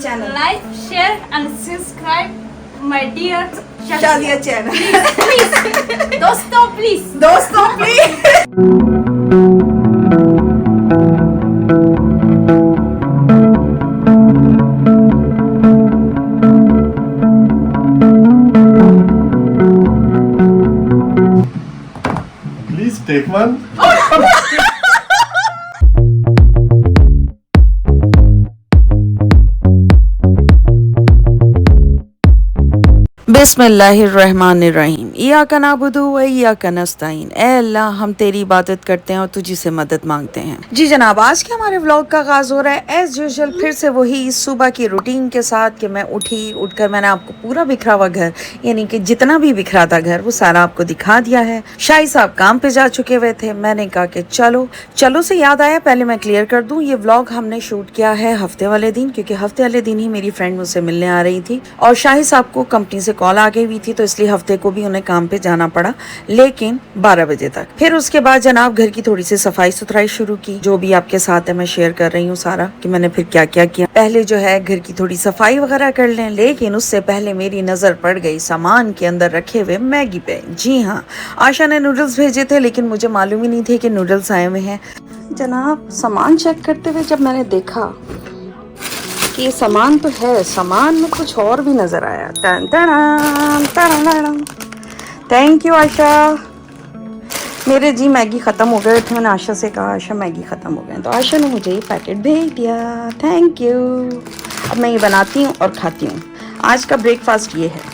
channel. Like, share and subscribe my dear Shadia channel. Please. Dosto, please. Please take one. बिस्मिल्लाहिर्रहमानिर्रहीम इय्याका नअबुदु व इय्याका नस्तईन। ए अल्लाह, हम तेरी इबादत करते हैं और तुझी से मदद मांगते हैं। जी जनाब, आज के हमारे व्लॉग का आगाज हो रहा है एज यूजुअल फिर से वही सुबह की रूटीन के साथ कि मैं उठकर मैंने आपको पूरा बिखरा हुआ घर, यानी कि जितना भी बिखरा था घर, वो सारा आपको दिखा दिया है। शाही साहब काम पे जा चुके हुए थे। मैंने कहा कि चलो से याद आया, पहले मैं क्लियर कर दूं, ये व्लॉग हमने शूट किया है हफ्ते वाले दिन, क्योंकि हफ्ते वाले दिन ही मेरी फ्रेंड मुझसे मिलने आ रही थी और शाही साहब को कंपनी से कॉल आ गई हुई थी, तो इसलिए हफ्ते को भी उन्हें काम पे जाना पड़ा, लेकिन 12 बजे तक। फिर उसके बाद जनाब घर की थोड़ी सी सफाई सुथराई शुरू की, जो भी आपके साथ है मैं शेयर कर रही हूँ सारा कि मैंने फिर क्या क्या किया। पहले जो है घर की थोड़ी सफाई वगैरह कर लें, लेकिन उससे पहले मेरी नजर पड़ गई सामान के अंदर रखे हुए मैगी पे। जी हाँ, आशा ने नूडल्स भेजे थे, लेकिन मुझे मालूम ही नहीं थे कि नूडल्स आए हुए हैं। जनाब सामान चेक करते हुए जब मैंने देखा कि ये सामान तो है, सामान में कुछ और भी नजर आया। थैंक यू आशा। मेरे जी मैगी ख़त्म हो गए थे, मैंने आशा से कहा आशा मैगी ख़त्म हो गए, तो आशा ने मुझे ये पैकेट भेज दिया। Thank you. अब मैं ये बनाती हूँ और खाती हूँ। आज का ब्रेकफास्ट ये है।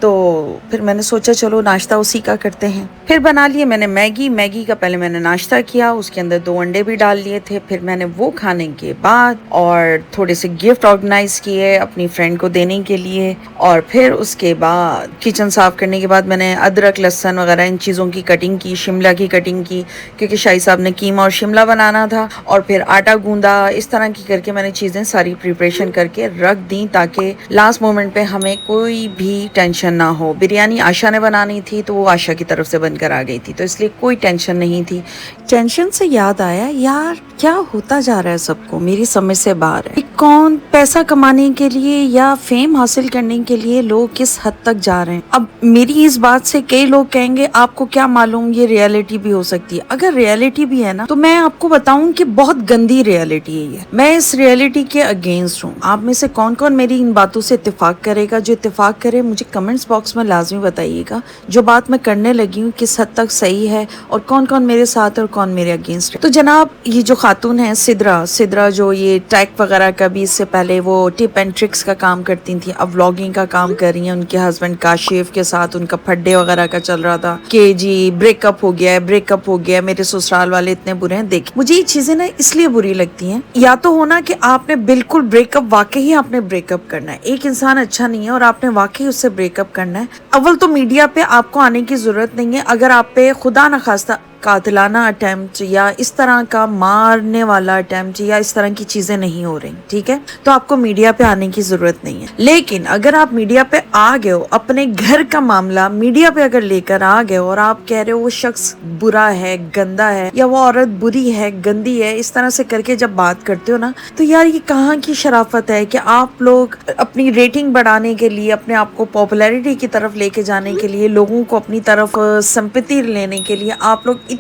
तो फिर मैंने सोचा चलो नाश्ता उसी का करते हैं। फिर बना लिए मैंने मैगी का पहले मैंने नाश्ता किया, उसके अंदर 2 अंडे भी डाल लिए थे। फिर मैंने वो खाने के बाद और थोड़े से गिफ्ट ऑर्गेनाइज किए अपनी फ्रेंड को देने के लिए, और फिर उसके बाद किचन साफ करने के बाद मैंने अदरक लहसुन वगैरह इन चीज़ों की कटिंग की, शिमला की कटिंग की, क्योंकि शाही साहब ने कीमा और शिमला बनाना था। और फिर आटा गूंदा, इस तरह की करके मैंने चीज़ें सारी प्रिपरेशन करके रख दी, ताकि लास्ट मोमेंट पे हमें कोई भी टेंशन ना हो। बिरयानी आशा ने बनानी थी, तो वो आशा की तरफ से बनकर आ गई थी, तो इसलिए कोई टेंशन नहीं थी। टेंशन से याद आया, यार क्या होता जा रहा है सबको, मेरी समझ से बाहर है। कौन पैसा कमाने के लिए या फेम हासिल करने के लिए लोग किस हद तक जा रहे हैं। अब मेरी इस बात से कई लोग कहेंगे आपको क्या मालूम, ये रियलिटी भी हो सकती है। अगर रियलिटी भी है ना, तो मैं आपको बताऊं कि बहुत गंदी रियलिटी है ये। मैं इस रियलिटी के अगेंस्ट हूँ। आप में से कौन कौन मेरी इन बातों से इत्तेफाक करेगा? जो इत्तेफाक करे मुझे कमेंट्स बॉक्स में लाजमी बताइएगा, जो बात मैं करने लगी हूँ किस हद तक सही है और कौन कौन मेरे साथ है और कौन मेरे अगेंस्ट है। तो जनाब ये जो खातून है सिद्रा जो ये टैग वगैरह का भी इससे पहले वो टिप एंड ट्रिक्स का काम करती थी, अब व्लॉगिंग का काम कर रही हैं। उनके हस्बैंड काशिफ के साथ उनका फड्डे वगैरह का चल रहा था कि जी ब्रेकअप हो गया, मेरे ससुराल वाले इतने बुरे हैं। देखिए मुझे ये चीजें ना इसलिए बुरी लगती हैं, या तो होना कि आपने बिल्कुल ब्रेकअप, वाकई आपने ब्रेकअप करना है, एक इंसान अच्छा नहीं है और आपने वाकई उससे ब्रेकअप करना है। अव्वल तो मीडिया पे आपको आने की जरूरत नहीं है। अगर आप पे खुदा न खास्ता कातिलाना अटेम्प्ट या इस तरह का मारने वाला अटेम्प्ट या इस तरह की चीजें नहीं हो रही, ठीक है, तो आपको मीडिया पे आने की जरूरत नहीं है। लेकिन अगर आप मीडिया पे आ गए हो, अपने घर का मामला मीडिया पे अगर लेकर आ गए हो और आप कह रहे हो वो शख्स बुरा है, गंदा है, या वो औरत बुरी है, गंदी है, इस तरह से करके जब बात करते हो ना, तो यार ये कहाँ की शराफत है कि आप लोग अपनी रेटिंग बढ़ाने के लिए, अपने आप को पॉपुलैरिटी की तरफ लेके जाने के लिए, लोगों को अपनी तरफ सिंपैथी लेने के लिए आप लोग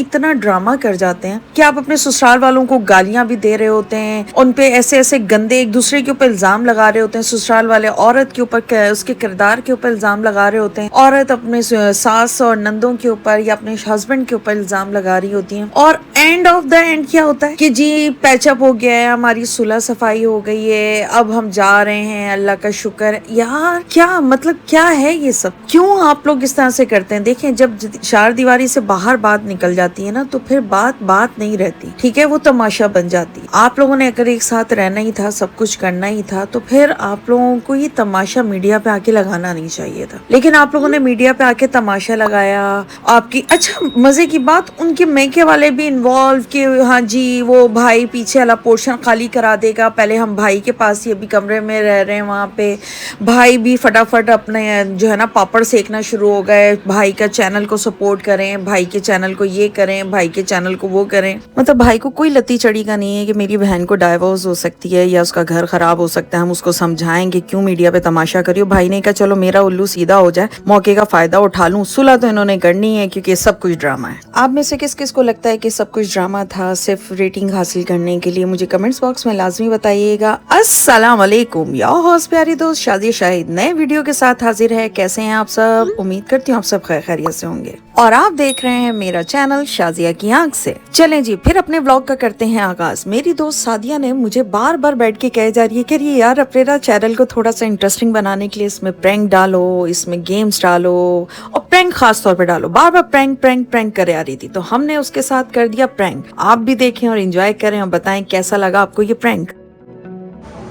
इतना ड्रामा कर जाते हैं कि आप अपने ससुराल वालों को गालियां भी दे रहे होते हैं, उन पे ऐसे गंदे एक दूसरे के ऊपर इल्जाम लगा रहे होते हैं। ससुराल वाले औरत के ऊपर, उसके किरदार के ऊपर इल्जाम लगा रहे होते हैं, औरत अपने सास और नंदों के ऊपर या अपने हस्बैंड के ऊपर इल्जाम लगा रही होती है। और एंड ऑफ द एंड क्या होता है कि जी पैचअप हो गया है, हमारी सुलह सफाई हो गई है, अब हम जा रहे हैं, अल्लाह का शुक्र। यार क्या मतलब, क्या है ये सब, क्यों आप लोग इस तरह से करते हैं? देखें जब चार दीवारी से बाहर बात निकल जाती है ना, तो फिर बात नहीं रहती, ठीक है, वो तमाशा बन जाती है। आप लोगों ने अगर एक साथ रहना ही था, सब कुछ करना ही था, तो फिर आप लोगों को ये तमाशा मीडिया पे आके लगाना नहीं चाहिए था। लेकिन आप लोगों ने मीडिया पे आके तमाशा लगाया। आपकी अच्छा मजे की बात, उनके मैके वाले भी इन्वॉल्व कि हाँ जी वो भाई पीछे वाला पोर्शन खाली करा देगा, पहले हम भाई के पास ही अभी कमरे में रह रहे हैं, वहाँ पे भाई भी फटाफट अपने जो है ना पापड़ सेकना शुरू हो गए, भाई का चैनल को सपोर्ट करें, भाई के चैनल चैनल को ये करें, भाई के चैनल को वो करें। मतलब भाई को कोई लत्ती चढ़ी का नहीं है कि मेरी बहन को डाइवोर्स हो सकती है या उसका घर खराब हो सकता है, हम उसको समझाएंगे क्यों मीडिया पे तमाशा करियो। भाई ने कहा चलो मेरा उल्लू सीधा हो जाए, मौके का फायदा उठा लूं। सुलह तो इन्होंने करनी है क्योंकि सब कुछ ड्रामा है। आप में से किस किस को लगता है कि सब कुछ ड्रामा था सिर्फ रेटिंग हासिल करने के लिए? मुझे कमेंट्स बॉक्स में लाजमी बताइएगा। अस्सलाम वालेकुम, योर होस्ट प्यारी दोस्त शादिया शाहिद नए वीडियो के साथ हाजिर है। कैसे हैं आप सब? उम्मीद करती हूँ आप सब खैर खैरियत से होंगे और आप देख रहे हैं मेरा चैनल शाजिया की आंख से। चलें जी फिर अपने व्लॉग का करते हैं आगाज। मेरी दोस्त सादिया ने मुझे बार बार बैठ के कहे जा रही है कि यार अपने चैनल को थोड़ा सा इंटरेस्टिंग बनाने के लिए इसमें प्रैंक डालो, इसमें गेम्स डालो और प्रैंक खास तौर पे डालो। बार बार प्रैंक प्रैंक प्रैंक करे आ रही थी, तो हमने उसके साथ कर दिया प्रैंक। आप भी देखें और एंजॉय करें और बताएं कैसा लगा आपको ये प्रैंक।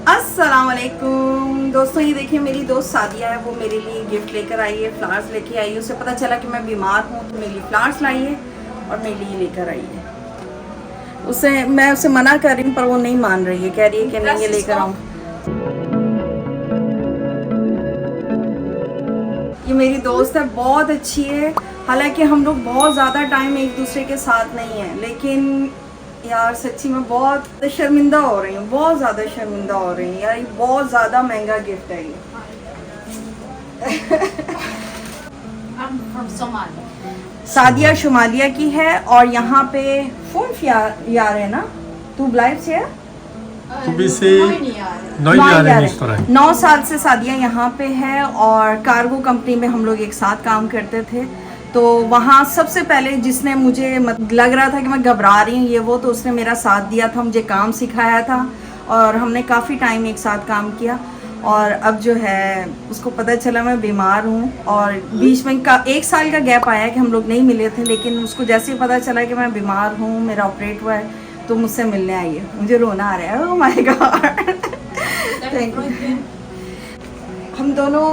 अस्सलाम वालेकुम दोस्तों, ये देखिए मेरी दोस्त सादिया है, वो मेरे लिए गिफ्ट लेकर आई है, फ्लावर्स लेके आई है। उसे पता चला कि मैं बीमार हूँ तो मेरे लिए फ्लावर्स लाई है और मेरे लिए लेकर आई है। मैं उसे मना कर रही हूँ पर वो नहीं मान रही है, कह रही है कि नहीं ये लेकर आऊँ। ये मेरी दोस्त है, बहुत अच्छी है। हालांकि हम लोग बहुत ज़्यादा टाइम एक दूसरे के साथ नहीं है, लेकिन यार सच्ची में बहुत शर्मिंदा हो रही हूँ, बहुत ज़्यादा शर्मिंदा हो रही हूँ यार। ये बहुत ज़्यादा महंगा गिफ्ट है ये। I'm from Somalia. सादिया शुमालिया की है और यहाँ पे फोन यार है ना, तू ब्लाइव से है? Du bist 9 Jahre in Österreich. 9 साल से सादिया यहाँ पे है और कार्गो कंपनी में हम लोग एक साथ काम करते थे। तो वहाँ सबसे पहले जिसने मुझे लग रहा था कि मैं घबरा रही हूँ ये वो, तो उसने मेरा साथ दिया था, मुझे काम सिखाया था और हमने काफ़ी टाइम एक साथ काम किया। और अब जो है उसको पता चला मैं बीमार हूँ और बीच में 1 साल का गैप आया कि हम लोग नहीं मिले थे, लेकिन उसको जैसे ही पता चला कि मैं बीमार हूँ, मेरा ऑपरेट हुआ है, तो मुझसे मिलने आई है। मुझे रोना आ रहा है, oh my God. Thank you. हम दोनों,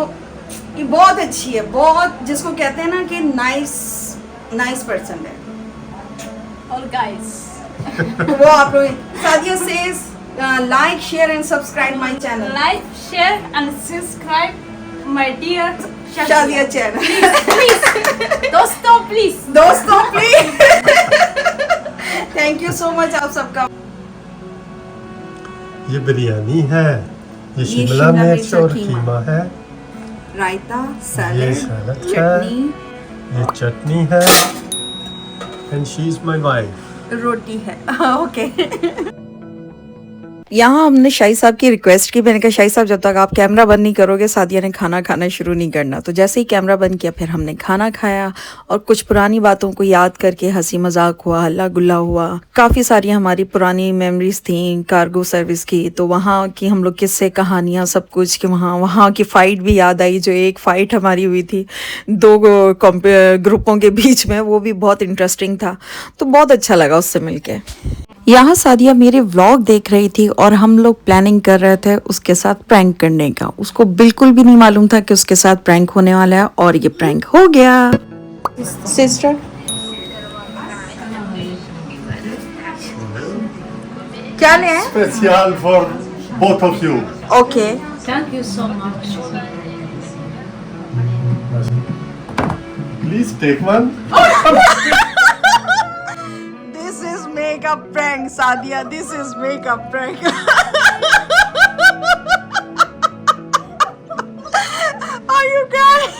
ये बहुत अच्छी है, बहुत, जिसको कहते हैं ना कि नाइस पर्सन है। All guys. वो आप लोग Sadia says like share and subscribe my channel. Like, share and subscribe my dear Shadia channel. Please. Please. दोस्तों please. Thank you so much आप सबका। ये बिरयानी है, ये शिमला मिर्च और कीमा है, रायता, ये सैलेड, सैलड है, चटनी, ये चटनी है, and she is my wife. रोटी है। ओके। यहाँ हमने शाही साहब की रिक्वेस्ट की। मैंने कहा शाही साहब जब तक आप कैमरा बंद नहीं करोगे सादिया ने खाना खाना शुरू नहीं करना। तो जैसे ही कैमरा बंद किया फिर हमने खाना खाया और कुछ पुरानी बातों को याद करके हंसी मजाक हुआ, हल्ला गुल्ला हुआ। काफ़ी सारी हमारी पुरानी मेमोरीज थी कार्गो सर्विस की, तो वहाँ की हम लोग किस्से कहानियाँ सब कुछ कि वहाँ की फ़ाइट भी याद आई। जो एक फ़ाइट हमारी हुई थी 2 ग्रुपों के बीच में, वो भी बहुत इंटरेस्टिंग था। तो बहुत अच्छा लगा उससे मिलके। यहाँ सादिया मेरे व्लॉग देख रही थी और हम लोग प्लानिंग कर रहे थे उसके साथ प्रैंक करने का। उसको बिल्कुल भी नहीं मालूम था कि उसके साथ प्रैंक होने वाला है और ये प्रैंक हो गया। सिस्टर क्या ले हैं? Special for both of you. Okay. Thank you so much. Please take one. This is makeup prank, Sadia. This is makeup prank. Are you crying?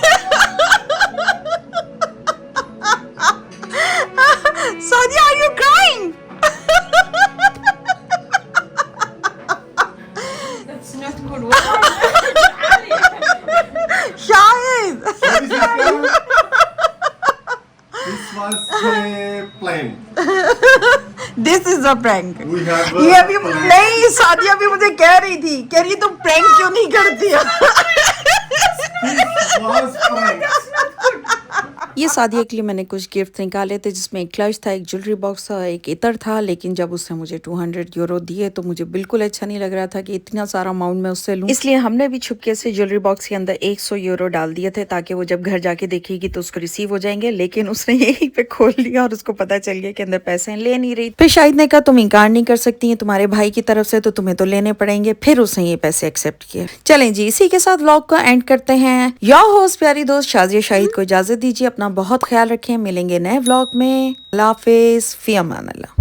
Sadia, are you crying? That's not good word. Shahid. This was a plan. This is a prank. We have ये अभी नहीं, सादिया भी मुझे कह रही थी, कह रही तुम प्रैंक क्यों नहीं करती हो? This was prank. ये सादिया के लिए मैंने कुछ गिफ्ट निकाले थे, जिसमें एक क्लच था, एक ज्वेलरी बॉक्स था, एक इतर था। लेकिन जब उसने मुझे 200 यूरो दिए तो मुझे बिल्कुल अच्छा नहीं लग रहा था कि इतना सारा अमाउंट मैं उससे लूं। इसलिए हमने भी छुपके से ज्वेलरी बॉक्स के अंदर 100 यूरो डाल दिए थे ताकि वो जब घर जाके देखेगी तो उसको रिसीव हो जाएंगे। लेकिन उसने यहीं पे खोल लिया और उसको पता चल गया कि अंदर पैसे ले नहीं रही। फिर शाहिद ने कहा तुम इनकार नहीं कर सकती हैं, तुम्हारे भाई की तरफ से तो तुम्हें तो लेने पड़ेंगे। फिर उसने ये पैसे एक्सेप्ट किए। चलें जी, इसी के साथ व्लॉग को एंड करते हैं। योर होस्ट प्यारी दोस्त शाजिया शाहिद को इजाजत दीजिए। अपना अपना बहुत ख्याल रखें। मिलेंगे नए व्लॉग में। अल्लाह हाफिज़, फ़ी अमान अल्लाह।